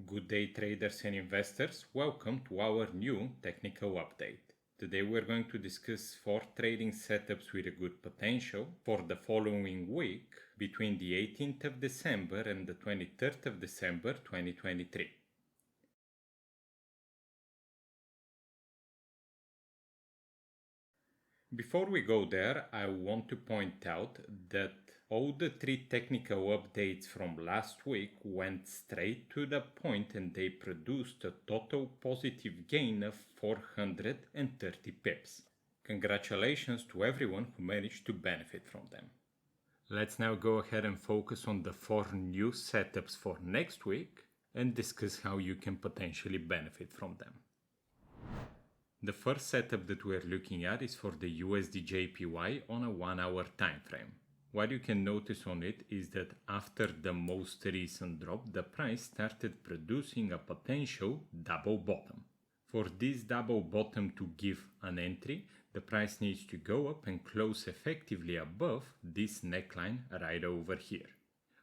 Good day traders and investors, welcome to our new technical update. Today we're going to discuss 4 trading setups with a good potential for the following week between the 18th of December and the 23rd of December 2023. Before we go there, I want to point out that all the 3 technical updates from last week went straight to the point and they produced a total positive gain of 430 pips. Congratulations to everyone who managed to benefit from them. Let's now go ahead and focus on the 4 new setups for next week and discuss how you can potentially benefit from them. The first setup that we're looking at is for the USDJPY on a 1-hour time frame. What you can notice on it is that after the most recent drop, the price started producing a potential double bottom. For this double bottom to give an entry, the price needs to go up and close effectively above this neckline right over here.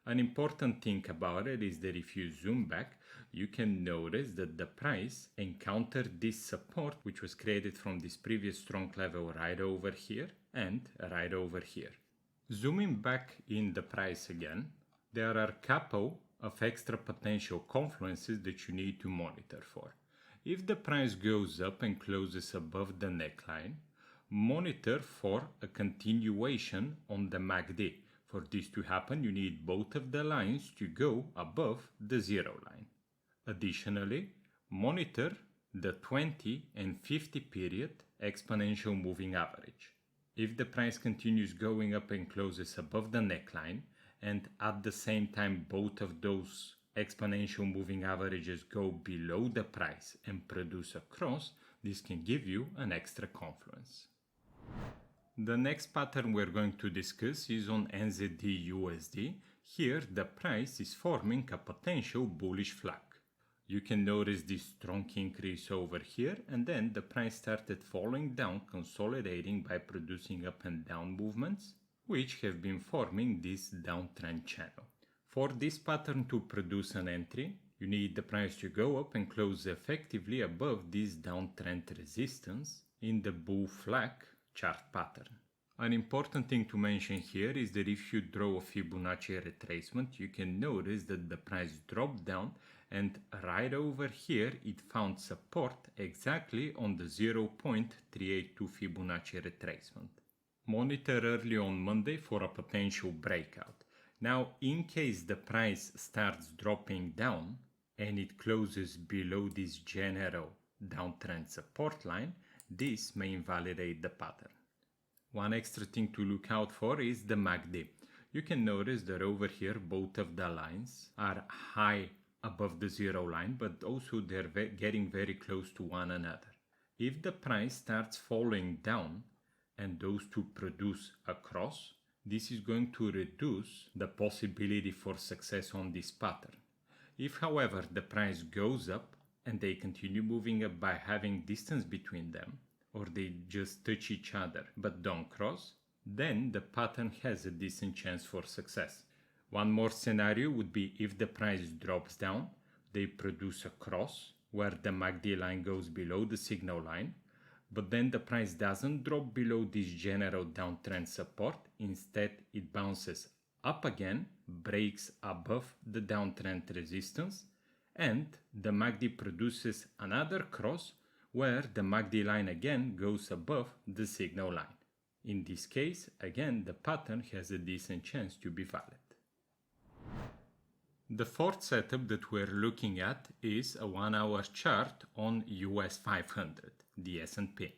An important thing about it is that if you zoom back, you can notice that the price encountered this support which was created from this previous strong level right over here and right over here. Zooming back in the price again, there are a couple of extra potential confluences that you need to monitor for. If the price goes up and closes above the neckline, monitor for a continuation on the MACD. For this to happen, you need both of the lines to go above the 0 line. Additionally, monitor the 20 and 50 period exponential moving average. If the price continues going up and closes above the neckline, and at the same time both of those exponential moving averages go below the price and produce a cross, this can give you an extra confluence. The next pattern we're going to discuss is on NZD USD. Here the price is forming a potential bullish flag. You can notice this strong increase over here, and then the price started falling down, consolidating by producing up and down movements, which have been forming this downtrend channel. For this pattern to produce an entry, you need the price to go up and close effectively above this downtrend resistance in the bull flag chart pattern. An important thing to mention here is that if you draw a Fibonacci retracement, you can notice that the price dropped down and right over here it found support exactly on the 0.382 Fibonacci retracement. Monitor early on Monday for a potential breakout. Now, in case the price starts dropping down and it closes below this general downtrend support line, this may invalidate the pattern. One extra thing to look out for is the MACD. You can notice that over here both of the lines are high above the 0 line, but also they're getting very close to one another. If the price starts falling down and those two produce a cross, this is going to reduce the possibility for success on this pattern. If, however, the price goes up and they continue moving up by having distance between them, or they just touch each other but don't cross, then the pattern has a decent chance for success. One more scenario would be if the price drops down, they produce a cross where the MACD line goes below the signal line, but then the price doesn't drop below this general downtrend support. Instead, it bounces up again, breaks above the downtrend resistance, and the MACD produces another cross where the MACD line again goes above the signal line. In this case, again, the pattern has a decent chance to be valid. The fourth setup that we're looking at is a 1-hour chart on US 500, the S&P.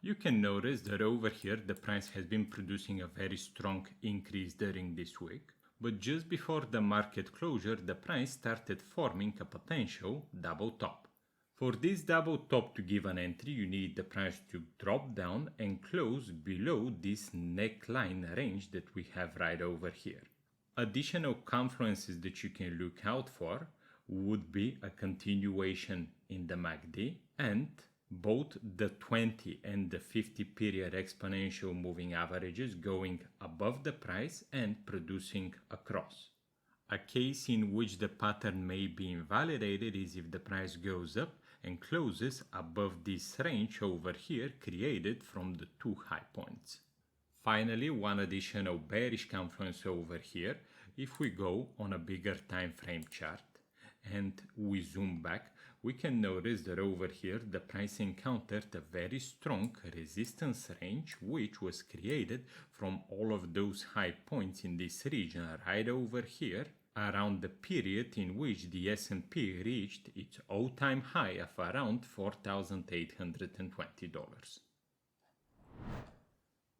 You can notice that over here the price has been producing a very strong increase during this week, but just before the market closure, the price started forming a potential double top. For this double top to give an entry, you need the price to drop down and close below this neckline range that we have right over here. Additional confluences that you can look out for would be a continuation in the MACD and both the 20 and the 50 period exponential moving averages going above the price and producing a cross. A case in which the pattern may be invalidated is if the price goes up and closes above this range over here created from the two high points. Finally, one additional bearish confluence over here. If we go on a bigger time frame chart and we zoom back, we can notice that over here the price encountered a very strong resistance range which was created from all of those high points in this region right over here around the period in which the S&P reached its all-time high of around $4,820.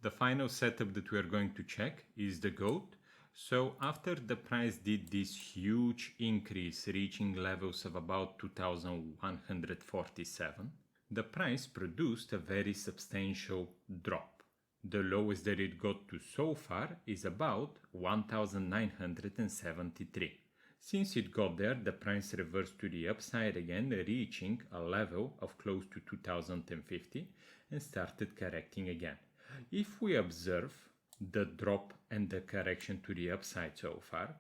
The final setup that we are going to check is the GOAT. So after the price did this huge increase reaching levels of about 2,147, the price produced a very substantial drop. The lowest that it got to so far is about 1,973. Since it got there, the price reversed to the upside again, reaching a level of close to 2,050 and started correcting again. If we observe the drop and the correction to the upside so far,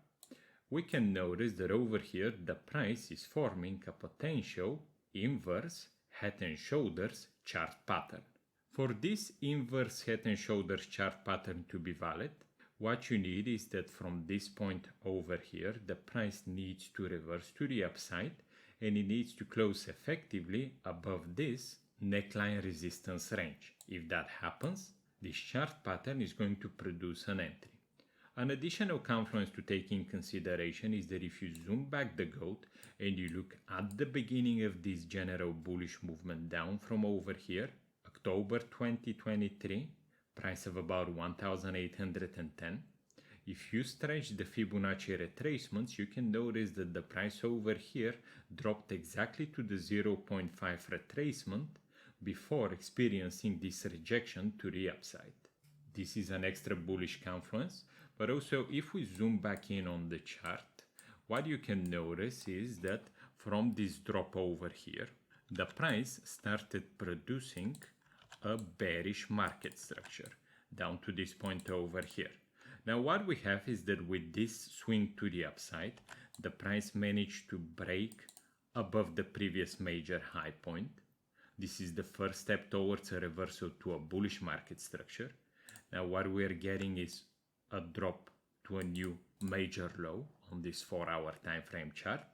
we can notice that over here the price is forming a potential inverse head and shoulders chart pattern. For this inverse head and shoulders chart pattern to be valid, what you need is that from this point over here the price needs to reverse to the upside and it needs to close effectively above this neckline resistance range. If that happens, this chart pattern is going to produce an entry. An additional confluence to take in consideration is that if you zoom back the GOAT and you look at the beginning of this general bullish movement down from over here, October 2023, price of about 1,810. If you stretch the Fibonacci retracements, you can notice that the price over here dropped exactly to the 0.5 retracement before experiencing this rejection to the upside. This is an extra bullish confluence, but also if we zoom back in on the chart, what you can notice is that from this drop over here, the price started producing a bearish market structure down to this point over here. Now what we have is that with this swing to the upside, the price managed to break above the previous major high point. This is the first step towards a reversal to a bullish market structure. Now what we are getting is a drop to a new major low on this 4-hour time frame chart.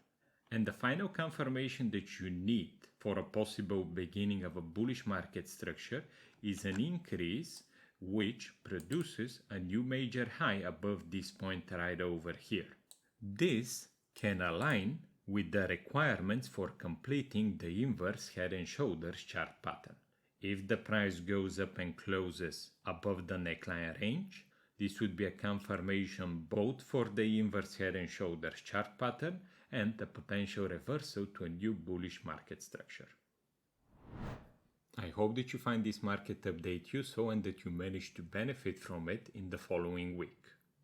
And the final confirmation that you need for a possible beginning of a bullish market structure is an increase which produces a new major high above this point right over here. This can align with the requirements for completing the inverse head and shoulders chart pattern. If the price goes up and closes above the neckline range, this would be a confirmation both for the inverse head and shoulders chart pattern and the potential reversal to a new bullish market structure. I hope that you find this market update useful and that you manage to benefit from it in the following week.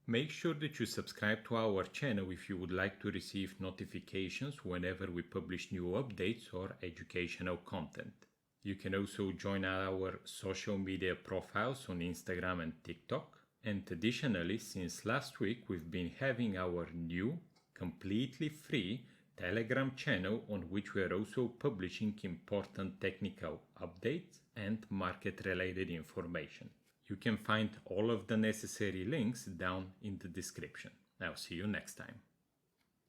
Make sure that you subscribe to our channel if you would like to receive notifications whenever we publish new updates or educational content. You can also join our social media profiles on Instagram and TikTok. And additionally, since last week, we've been having our new, completely free Telegram channel on which we are also publishing important technical updates and market-related information. You can find all of the necessary links down in the description. I'll see you next time.